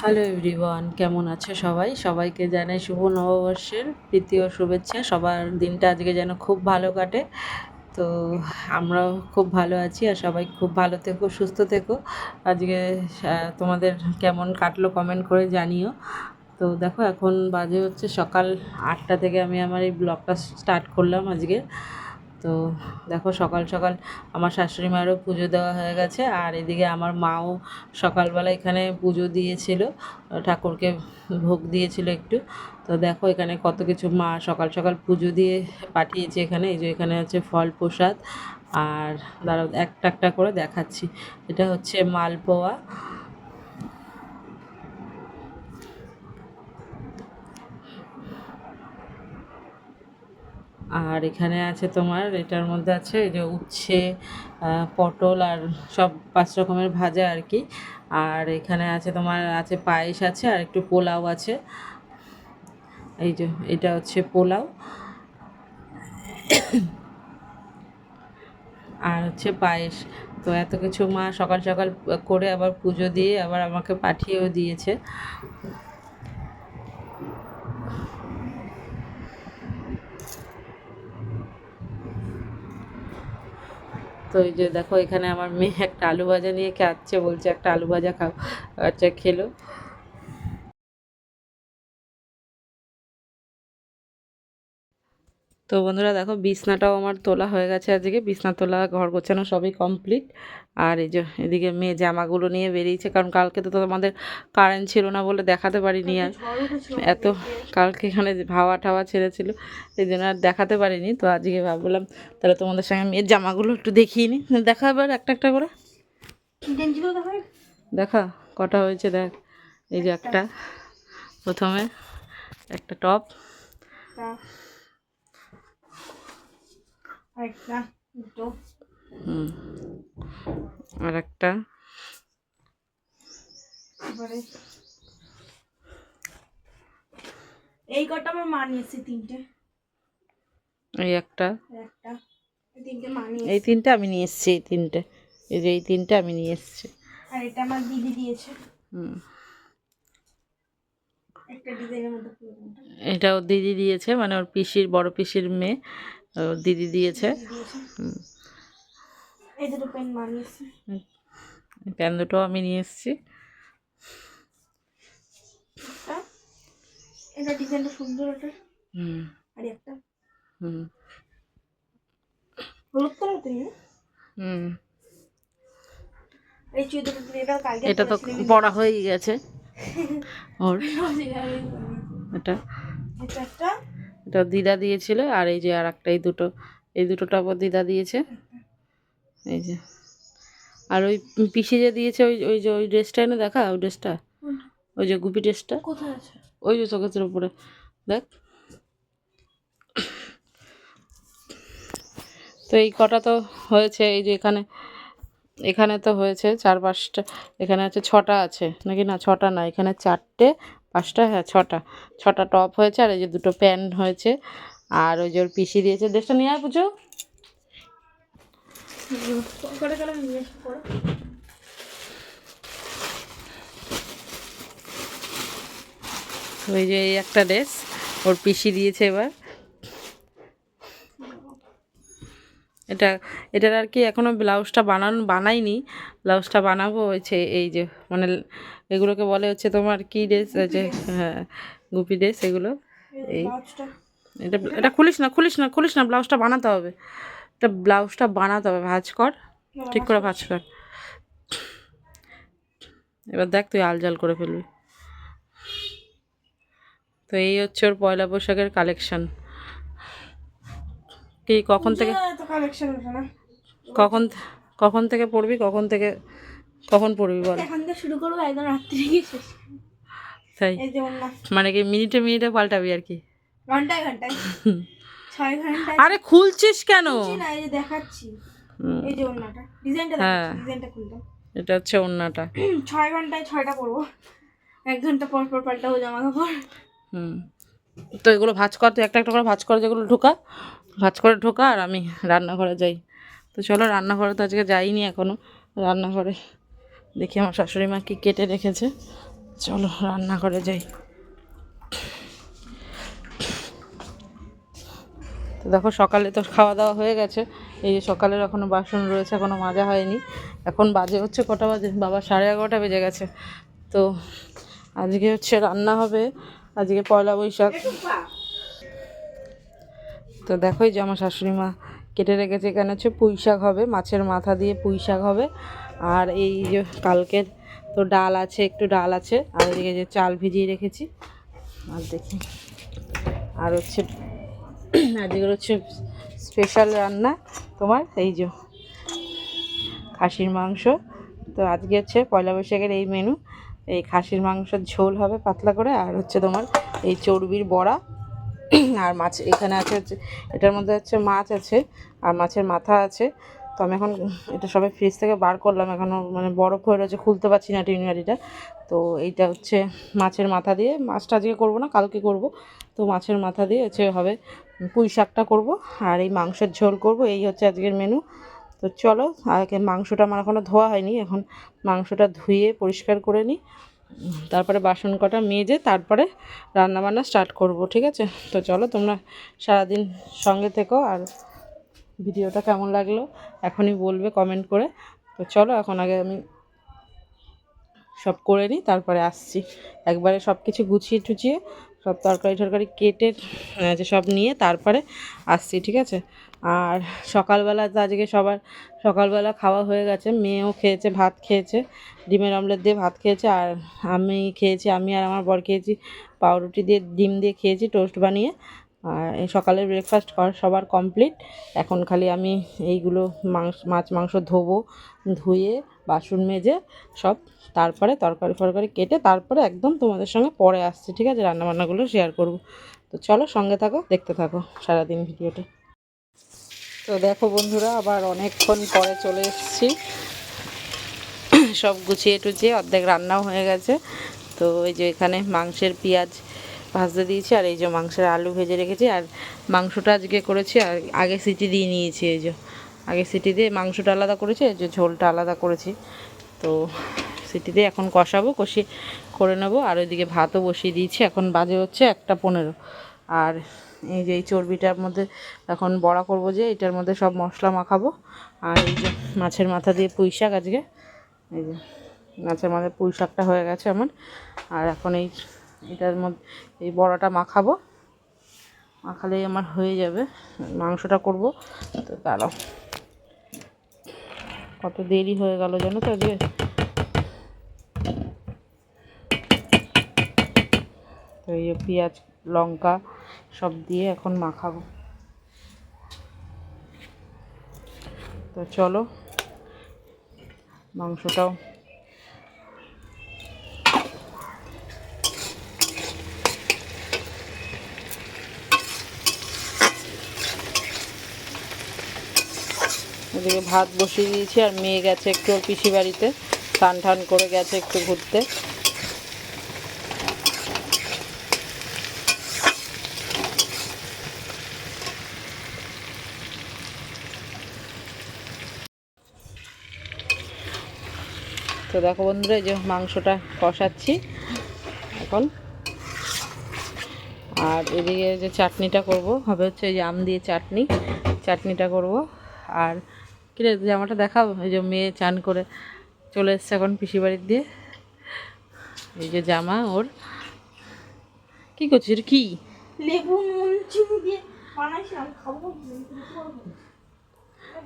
Hello everyone, কেমন আছে সবাই? সবাইকে জানাই শুভ নববর্ষের প্রীতি ও শুভেচ্ছা। সবার দিনটা আজকে যেন খুব ভালো কাটে। তো আমরাও খুব ভালো আছি, আর সবাই খুব ভালো থেকো, সুস্থ থেকো। আজকে তোমাদের কেমন কাটলো কমেন্ট করে জানিও। তো দেখো, এখন বাজে হচ্ছে সকাল 8টা থেকে আমি আমার এই ব্লগটা স্টার্ট করলাম আজকে। তো দেখো, সকাল সকাল আমার শাশুড়ি মায়েরও পুজো দেওয়া হয়ে গেছে, আর এদিকে আমার মাও সকালবেলা এখানে পুজো দিয়েছিল, ঠাকুরকে ভোগ দিয়েছিল একটু। তো দেখো, এখানে কত কিছু মা সকাল সকাল পুজো দিয়ে পাঠিয়েছে। এখানে এই যে এখানে আছে ফল প্রসাদ, আর দাঁড়াও একটা একটা করে দেখাচ্ছি। এটা হচ্ছে মালপোয়া, আর এখানে আছে তোমার, এটার মধ্যে আছে এই যে উচ্ছে, পটল, আর সব 5 রকমের ভাজা আর কি। আর এখানে আছে তোমার, আছে পায়েস আছে, আর একটু পোলাও আছে। এই যে এটা হচ্ছে পোলাও, আর হচ্ছে পায়েস। তো এত কিছু মা সকাল সকাল করে আবার পুজো দিয়ে আবার আমাকে পাঠিয়েও দিয়েছে। তো এই যে দেখো, এখানে আমার মেয়ে একটা আলু ভাজা নিয়ে খাচ্ছে, বলছে একটা আলু ভাজা খাও। আচ্ছা, খেলো। তো বন্ধুরা দেখো, বিছনাটাও আমার তোলা হয়ে গেছে আজকে, বিছনা তোলা, ঘর গোছানো সবই কমপ্লিট। আর এই যে এদিকে মেয়ে জামাগুলো নিয়ে বেরিয়েছে, কারণ কালকে তো তোমাদের কারেন্ট ছিল না বলে দেখাতে পারিনি। আর এত কালকে এখানে হাওয়া টাওয়া ছেড়েছিল, এই জন্য আর দেখাতে পারিনি। তো আজকে ভাবলাম তাহলে তোমাদের সঙ্গে মেয়ের জামাগুলো একটু দেখিয়ে নিই। দেখা এবার একটা একটা করে দেখা কটা হয়েছে দেখ। এই যে একটা, প্রথমে একটা টপ, আর একটা, এই কটা আমার মা নিয়েছে, তিনটে, এই একটা, এই তিনটে আমি নিয়ে এসেছি। এই তিনটে, এই যে এই তিনটে আমি নিয়ে এসেছি। আর এটা আমার দিদি দিয়েছে। হুম, একটা ডিজাইনের মধ্যে এটা ওর দিদি দিয়েছে, মানে ওর পিসির, বড় পিসির মেয়ে, ওর দিদি দিয়েছে। হুম, এই দুটো পেন মা নিয়েছে। প্যান দুটো আমি নিয়ে এসেছি। এটা ডিজাইনটা সুন্দর, এটা। হুম, আর একটা হুম, হলুদ কালার তো নিয়ে। হুম, এই চুড়িদারটা তুমি এটা কালকে এটা তো পড়া হয়েই গেছে ওর। এটা এটা একটা, এটা দিদা দিয়েছিল, আর এই যে আর একটা, এই দুটো টপ দিদা দিয়েছে। এই যে, আর ওই পিসি যে দিয়েছে, ওই ওই যে ওই ড্রেসটা এনে দেখা, ওই ড্রেসটা, ওই যে গুপি ড্রেসটা কোথায় আছে? ওই যে চোখের উপরে দেখ। তো এই কটা তো হয়েছে। এই যে এখানে, এখানে তো হয়েছে 4-5টা, এখানে আছে 6টা আছে নাকি, না 6টা না, এখানে 4টে 5টা, হ্যাঁ 6টা টপ হয়েছে, আর এই যে দুটো প্যান্ট হয়েছে। আর ওই যে ওর পিসি দিয়েছে, ড্রেসটা নিয়ে আয় পুজো। ওই যে এই একটা ড্রেস ওর পিসি দিয়েছে এবার। এটা, এটার আর কি এখনও ব্লাউজটা বানাইনি, ব্লাউজটা বানাবো হয়েছে। এই যে মানে এগুলোকে বলে হচ্ছে তোমার কি ড্রেস, যে হ্যাঁ গুপি ড্রেস এগুলো। এই এটা, এটা খুলিস না, ব্লাউজটা বানাতে হবে, এটা ব্লাউজটা বানাতে হবে। ভাঁজ কর, ঠিক করে ভাঁজ কর। এবার দেখ, তুই আলজাল করে ফেলবি। তো এই হচ্ছে ওর পয়লা বৈশাখের কালেকশন। কি কখন থেকে, কখন কখন থেকে পড়বি, কখন পড়বি বল? এখন থেকে শুরু করবো, একদম রাত্রি গিয়ে শেষ। তাই এই যেমন না, মানে কি মিনিটে মিনিটে পাল্টাবি আর কি? ঘন্টায় ঘন্টায়, 6 ঘন্টায়। আরে খুলছিস কেন? না, এই যে দেখাচ্ছি, এই যে ওন্নাটা, ডিজাইনটা হ্যাঁ, দেখাচ্ছি, ডিজাইনটা খুললাম। এটা হচ্ছে ওড়নাটা। 6 ঘন্টায় 6টা পরবো, 1 ঘন্টা পর পর পাল্টাবো জামা কাপড়। হুম, তো এগুলো ভাঁজ কর, তুই একটা একটা করে ভাঁজ করে, যেগুলো ভাঁজ করে ঢোকা, আর আমি রান্নাঘরে যাই। তো চলো, রান্নাঘরে তো আজকে যাইনি এখনও, রান্নাঘরে দেখি আমার শাশুড়ি মা কী কেটে রেখেছে। চলো রান্না করে যাই। তো দেখো সকালে তো খাওয়া দাওয়া হয়ে গেছে, এই যে সকালের এখনও বাসন রয়েছে, এখনও মাজা হয়নি। এখন বাজে হচ্ছে কটা বাজে, বাবা 11:30 বেজে গেছে। তো আজকে হচ্ছে রান্না হবে, আজকে পয়লা বৈশাখ। তো দেখোই যে আমার শাশুড়ি মা কেটে রেখেছে, এখানে হচ্ছে পুঁই শাক হবে, মাছের মাথা দিয়ে পুঁই শাক হবে। আর এই যে কালকের তো ডাল আছে, একটু ডাল আছে, আর এদিকে যে চাল ভিজিয়ে রেখেছি। আর দেখি আর হচ্ছে আজকের হচ্ছে স্পেশাল রান্না তোমার এই যে খাসির মাংস। তো আজকে হচ্ছে পয়লা বৈশাখের এই মেনু, এই খাসির মাংসের ঝোল হবে পাতলা করে, আর হচ্ছে তোমার এই চর্বির বড়া, আর মাছ এখানে আছে হচ্ছে, এটার মধ্যে হচ্ছে মাছ আছে আর মাছের মাথা আছে। তো আমি এখন এটা সবাই ফ্রিজ থেকে বার করলাম, এখনও মানে বরফ হয়ে রয়েছে, খুলতে পারছি না টিনগাড়িটা। তো এইটা হচ্ছে মাছের মাথা দিয়ে, মাছটা আজকে করবো না কালকে করব। তো মাছের মাথা দিয়ে হচ্ছে হবে পুঁই শাকটা করবো, আর এই মাংসের ঝোল করব। এই হচ্ছে আজকের মেনু। তো চলো, আগে মাংসটা আমার এখনও ধোয়া হয়নি, এখন মাংসটা ধুয়ে পরিষ্কার করে নিই, তারপরে বাসন কটা মেজে তারপরে রান্নাবান্না স্টার্ট করব, ঠিক আছে? তো চলো তোমরা সারাদিন সঙ্গে থেকো, আর ভিডিওটা কেমন লাগলো এখনই বলবে কমেন্ট করে। তো চলো এখন আগে আমি সব করে নিই, তারপরে আসছি একবারে সব কিছু গুছিয়ে টুচিয়ে, সব তরকারি টরকারি কেটে যে সব নিয়ে তারপরে আসছি, ঠিক আছে? আর সকালবেলা তো আজকে সবার সকালবেলা খাওয়া হয়ে গেছে, মেয়েও খেয়েছে, ভাত খেয়েছে, ডিমের অমলেট দিয়ে ভাত খেয়েছে। আর আমি খেয়েছি, আমি আর আমার বর খেয়েছি পাউরুটি দিয়ে, ডিম দিয়ে খেয়েছি টোস্ট বানিয়ে। আর এই সকালের ব্রেকফাস্ট সবার কমপ্লিট। এখন খালি আমি এইগুলো মাছ মাংস ধোবো, ধুয়ে বাসন মেজে সব, তারপরে তরকারি ফরকারি কেটে তারপরে একদম তোমাদের সঙ্গে পরে আসছি, ঠিক আছে? রান্নাবান্নাগুলো শেয়ার করব। তো চলো সঙ্গে থাকো, দেখতে থাকো সারাদিন ভিডিওটা। তো দেখো বন্ধুরা, আবার অনেকক্ষণ পরে চলে এসেছি, সব গুছিয়ে টুচিয়ে অর্ধেক রান্নাও হয়ে গেছে। তো এই যে এখানে মাংসের পেঁয়াজ ভাজতে দিয়েছি, আর এই যে মাংসের আলু ভেজে রেখেছি। আর মাংসটা আজকে করেছি আর আগে সিটি দিয়ে নিয়েছি, এই যে আগে সিটি দিয়ে মাংসটা আলাদা করেছি, এই যে ঝোলটা আলাদা করেছি। তো সিটি দিয়ে এখন কষাবো, কষিয়ে করে নেবো। আর ওইদিকে ভাতও বসিয়ে দিয়েছি, এখন বাজে হচ্ছে 1:15। আর এই যে এই চর্বিটার মধ্যে এখন বড়া করব, যে এটার মধ্যে সব মশলা মাখাবো। আর এই যে মাছের মাথা দিয়ে পুঁই শাক, আজকে এই যে মাছের মাথা পুঁই শাকটা হয়ে গেছে আমার। আর এখন এটার মধ্যে এই বড়াটা মাখাবো, মাখালেই আমার হয়ে যাবে, মাংসটা করব। তো দাঁড়াও, কত দেরি হয়ে গেল জানো তো আজকে। তো এই পেঁয়াজ লঙ্কা সব দিয়ে এখন মাখাবো। তো চলো মাংসটাও ওদিকে ভাত বসিয়ে দিয়েছি, আর মেয়ে গেছে একটু ওর পিসি বাড়িতে, টান টান করে গেছে একটু ঘুরতে। তো দেখো বন্ধুরা, এই যে মাংসটা কষাচ্ছি এখন। আর এদিকে যে চাটনিটা করব হবে হচ্ছে এই যে আম দিয়ে চাটনিটা করব। আর কিরে জামাটা দেখাও, এই যে মেয়ে চান করে চলে এসছে এখন পিসি বাড়ির দিয়ে, এই যে জামা ওর। কি করছিস কি? লেবু নুন চিনি দিয়ে বানাইছি, আমি খাবো।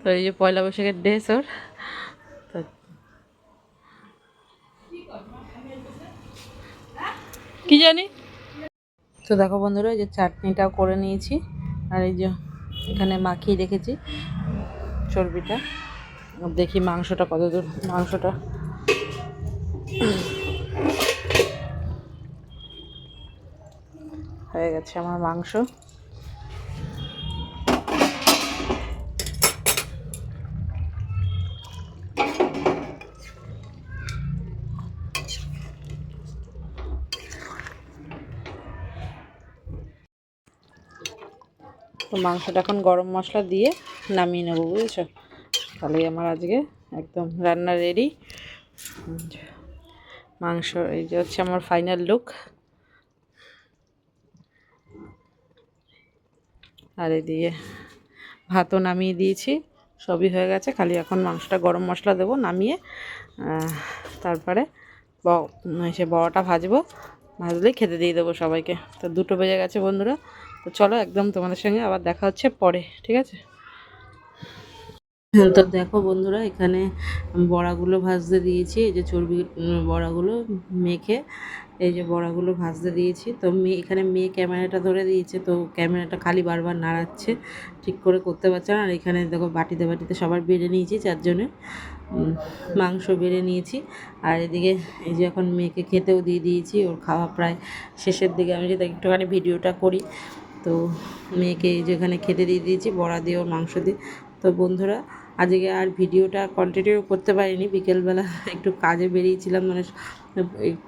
তো এই যে পয়লা বৈশাখের ড্রেস ওর। তো কি জানি। তো দেখো বন্ধুরা, এই যে চাটনিটাও করে নিয়েছি, আর এই যে এখানে মাখিয়ে রেখেছি চর্বিটা। দেখি মাংসটা কতদূর, মাংসটা হয়ে গেছে আমার মাংস। তো মাংসটা এখন গরম মশলা দিয়ে নামিয়ে নেবো, বুঝেছো? তাহলে আমার আজকে একদম রান্না রেডি। মাংস। এই যে হচ্ছে আমার ফাইনাল লুক। আর এদিকে ভাতও নামিয়ে দিয়েছি, সবই হয়ে গেছে, খালি এখন মাংসটা গরম মশলা দেবো, নামিয়ে তারপরে সে বড়াটা ভাজবো, ভাজলেই খেতে দিয়ে দেবো সবাইকে। তো 2টো বেজে গেছে বন্ধুরা। তো চলো একদম তোমাদের সঙ্গে আবার দেখা হচ্ছে পরে, ঠিক আছে? তো দেখো বন্ধুরা, এখানে বড়াগুলো ভাজতে দিয়েছি, এই যে চর্বি বড়াগুলো মেখে, এই যে বড়াগুলো ভাজতে দিয়েছি। তো এখানে মেয়ে ক্যামেরাটা ধরে দিয়েছে, তো ক্যামেরাটা খালি বারবার নাড়াচ্ছে, ঠিক করে করতে পারছে না। আর এখানে দেখো বাটিতে বাটিতে সবার বেড়ে নিয়েছি, 4 জনের মাংস বেড়ে নিয়েছি। আর এদিকে এই যে এখন মেয়েকে খেতেও দিয়ে দিয়েছি, ওর খাওয়া প্রায় শেষের দিকে। আমি যদি একটুখানি ভিডিওটা করি, তো মেয়েকে যেখানে খেতে দিয়ে দিয়েছি বড়া দিয়ে ওর মাংস দিয়ে। তো বন্ধুরা, আজকে আর ভিডিওটা কন্টিনিউ করতে পারিনি, বিকেলবেলা একটু কাজে বেরিয়েছিলাম, মানে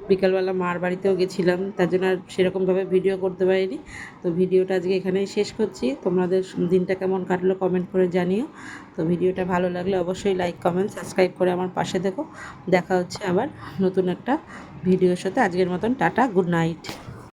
বিকেলবেলা মার বাড়িতেও গেছিলাম, তার জন্য আর সেরকমভাবে ভিডিও করতে পারিনি। তো ভিডিওটা আজকে এখানেই শেষ করছি। তোমাদের দিনটা কেমন কাটলো কমেন্ট করে জানিও। তো ভিডিওটা ভালো লাগলে অবশ্যই লাইক কমেন্ট সাবস্ক্রাইব করে আমার পাশে দেখো। দেখা হচ্ছে আবার নতুন একটা ভিডিওর সাথে। আজকের মতন টাটা, গুড নাইট।